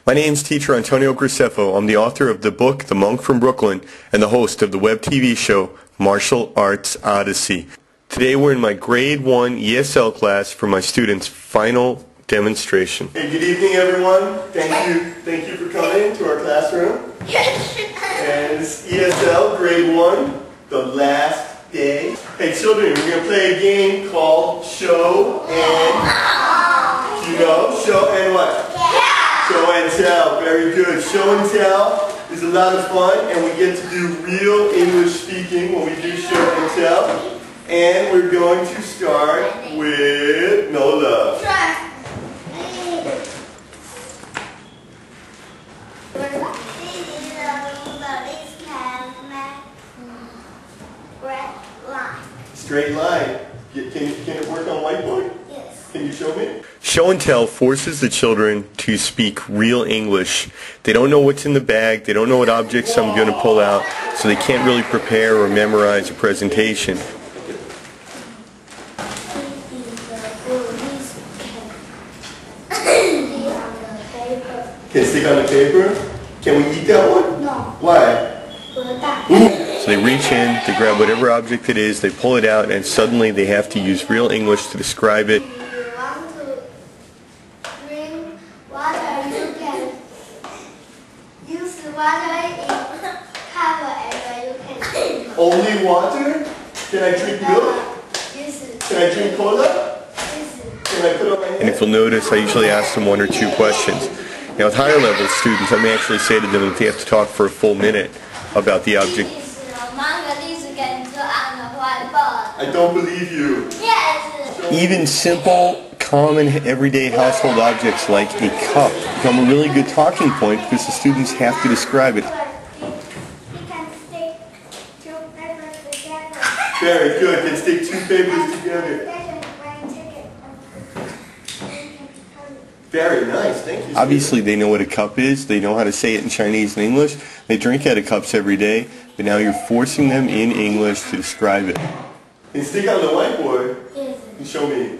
My name's teacher Antonio Graceffo. I'm the author of the book The Monk from Brooklyn and the host of the web TV show Martial Arts Odyssey. Today we're in my grade 1 ESL class for my students' final demonstration. Hey, good evening everyone. Thank you for coming to our classroom. And it's ESL grade 1, the last day. Hey children, we're going to play a game called Show and, you know, Show and what? Show and tell. Very good. Show and tell is a lot of fun, and we get to do real English speaking when we do show and tell. And we're going to start with Nola. Straight line. Can it work on whiteboard? Yes. Can you show me? Show and tell forces the children to speak real English. They don't know what's in the bag. They don't know what objects I'm going to pull out, so they can't really prepare or memorize a presentation. Can it stick on the paper? Can we eat that one? No. Why? So they reach in, they grab whatever object it is, they pull it out, and suddenly they have to use real English to describe it. If you want to drink water, you can use water in cup and you can. Only water? Can I drink milk? Yes. Can I drink cola? Yes. Can I put on my hand? And if you'll notice, I usually ask them 1 or 2 questions. Now with higher level students, I may actually say to them that they have to talk for a full minute about the object. I don't believe you. Yes. Even simple, common, everyday household objects like a cup become a really good talking point because the students have to describe it. You can stick 2 papers together. Very good. Can stick 2 papers together. Very nice. Thank you. Obviously, they know what a cup is. They know how to say it in Chinese and English. They drink out of cups every day, but now you're forcing them in English to describe it. And stick on the whiteboard and show me.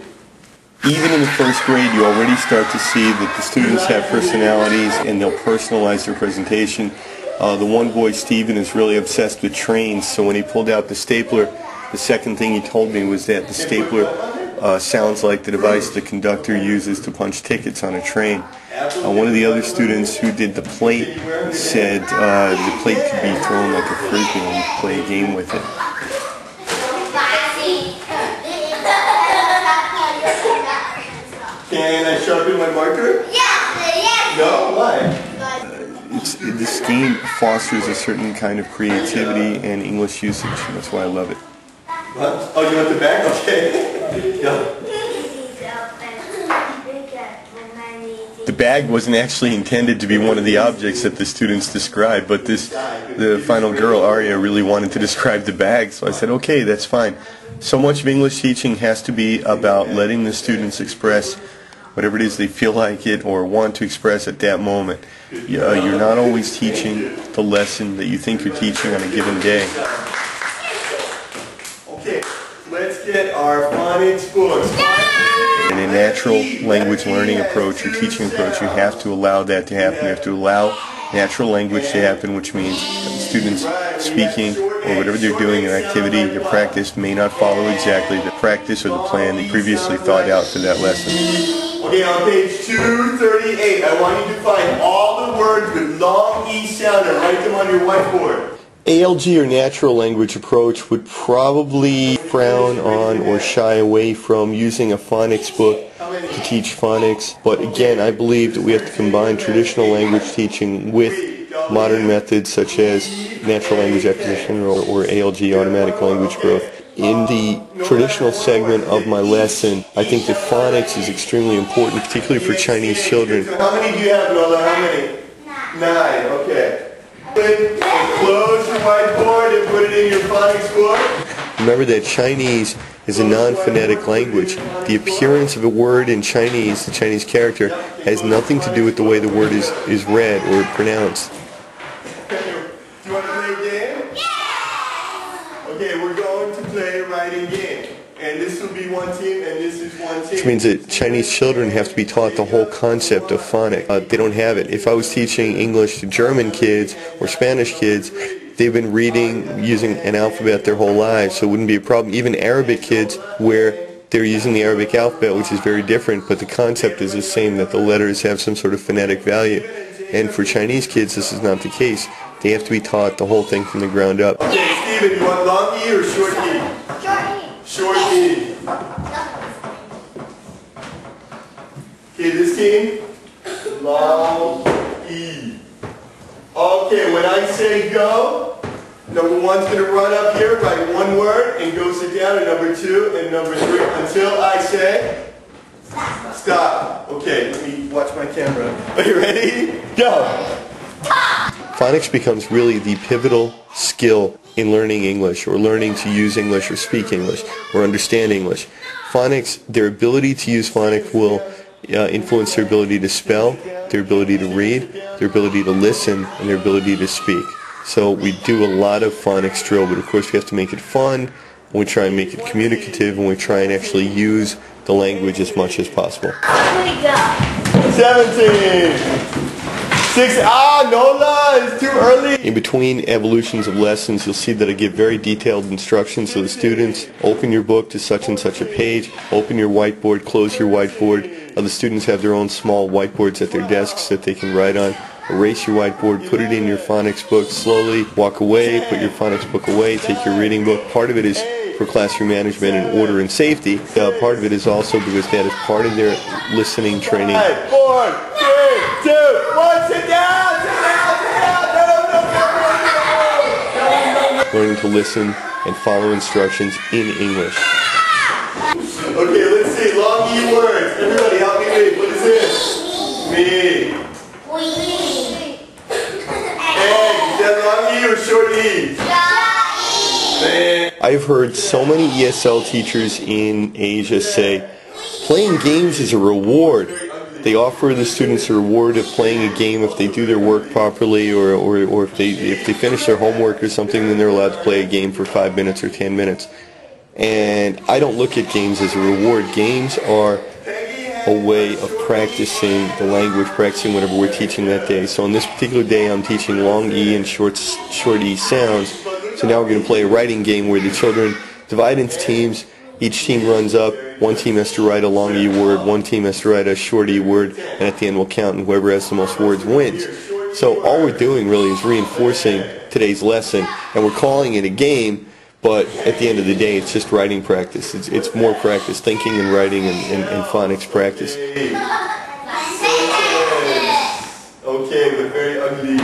Even in the 1st grade, you already start to see that the students have personalities and they'll personalize their presentation. The one boy, Steven, is really obsessed with trains, so when he pulled out the stapler, the second thing he told me was that the stapler sounds like the device the conductor uses to punch tickets on a train. One of the other students who did the plate said the plate could be thrown like a frisbee and you could play a game with it. Can I sharpen my marker? Yes. No? Why? This game fosters a certain kind of creativity and English usage, and that's why I love it. What? Oh, you want the bag? Okay. Yeah. The bag wasn't actually intended to be one of the objects that the students described, but the final girl, Aria, really wanted to describe the bag, so I said, okay, that's fine. So much of English teaching has to be about letting the students express whatever it is they feel like it or want to express at that moment. You're not always teaching the lesson that you think you're teaching on a given day. Okay, let's get our phonics books. In a natural language learning approach or teaching approach, you have to allow that to happen. You have to allow natural language to happen, which means students speaking or whatever they're doing, their activity, their practice may not follow exactly the practice or the plan they previously thought out for that lesson. Okay, on page 238, I want you to find all the words with long E sound and write them on your whiteboard. ALG or natural language approach would probably frown on or shy away from using a phonics book to teach phonics, but again, I believe that we have to combine traditional language teaching with modern methods such as natural language acquisition or ALG, automatic language growth. In the traditional segment of my lesson, I think that phonics is extremely important, particularly for Chinese children. How many do you have, Nola? How many? 9. Okay. Close your whiteboard and put it in your phonics book. Remember that Chinese is a non-phonetic language. The appearance of a word in Chinese, the Chinese character, has nothing to do with the way the word is read or pronounced. Do you want to play a game? Yeah! Okay, we're going to play a writing game. And this will be one team and this is one team. which means that Chinese children have to be taught the whole concept of phonics. They don't have it. If I was teaching English to German kids or Spanish kids, they've been reading using an alphabet their whole lives, so it wouldn't be a problem. Even Arabic kids, where they're using the Arabic alphabet, which is very different, but the concept is the same, that the letters have some sort of phonetic value. And for Chinese kids, this is not the case. They have to be taught the whole thing from the ground up. Okay, Steven, you want long E or short E? Short E. Short E. Okay, this team, long E. Okay, when I say go, number one's going to run up here, write one word, and go sit down, and number two, and number three, until I say stop. Okay, let me watch my camera. Are you ready? Go! Phonics becomes really the pivotal skill in learning English, or learning to use English, or speak English, or understand English. Phonics, their ability to use phonics will influence their ability to spell, their ability to read, their ability to listen, and their ability to speak. So we do a lot of phonics drill, but of course we have to make it fun, and we try and make it communicative, and we try and actually use the language as much as possible. 17! 6, Nola, it's too early! In between evolutions of lessons, you'll see that I give very detailed instructions to the students. Open your book to such and such a page, open your whiteboard, close your whiteboard. The students have their own small whiteboards at their desks that they can write on. Erase your whiteboard, put it in your phonics book, slowly walk away, put your phonics book away, take your reading book. Part of it is for classroom management and order and safety. Part of it is also because that is part of their listening training. 5, 4, 3, 2, 1, sit down, sit down, sit down. No. Learning to listen and follow instructions in English. Okay, let's see, long E words. Everybody help me read. What is this? Me. Is that long E or short E? I've heard so many ESL teachers in Asia say, playing games is a reward. They offer the students a reward of playing a game if they do their work properly, or if they finish their homework or something, then they're allowed to play a game for 5 minutes or 10 minutes. And I don't look at games as a reward. Games are a way of practicing the language, practicing whatever we're teaching that day. So on this particular day I'm teaching long E and short E sounds. So now we're going to play a writing game where the children divide into teams. Each team runs up. One team has to write a long E word, one team has to write a short E word, and at the end we'll count, and whoever has the most words wins. So all we're doing really is reinforcing today's lesson, and we're calling it a game, but at the end of the day it's just writing practice. It's more practice, thinking and writing and phonics practice. Okay, but very ugly.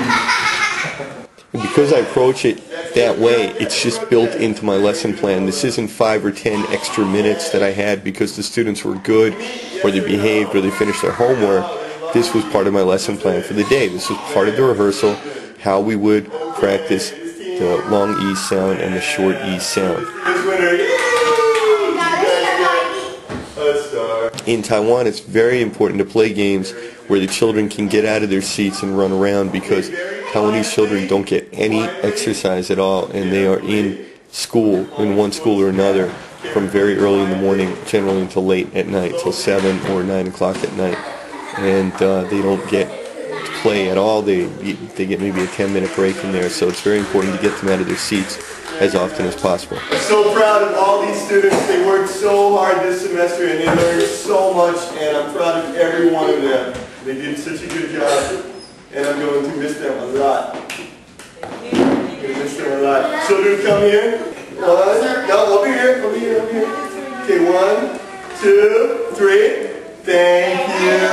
Because I approach it that way, it's just built into my lesson plan. This isn't 5 or 10 extra minutes that I had because the students were good, or they behaved, or they finished their homework. This was part of my lesson plan for the day. This was part of the rehearsal, how we would practice the long E sound and the short E sound. In Taiwan, it's very important to play games where the children can get out of their seats and run around, because Taiwanese children don't get any exercise at all, and they are in school, in one school or another, from very early in the morning, generally until late at night, till 7 or 9 o'clock at night. And they don't get to play at all. They get maybe a 10-minute break in there, so it's very important to get them out of their seats as often as possible. I'm so proud of all these students. They worked so hard this semester and they learned so much, and I'm proud of every one of them. They did such a good job, and I'm going to miss them a lot. I'm going to miss them a lot. Children, come here. One. No, over here, over here, over here. Okay, 1, 2, 3. Thank you.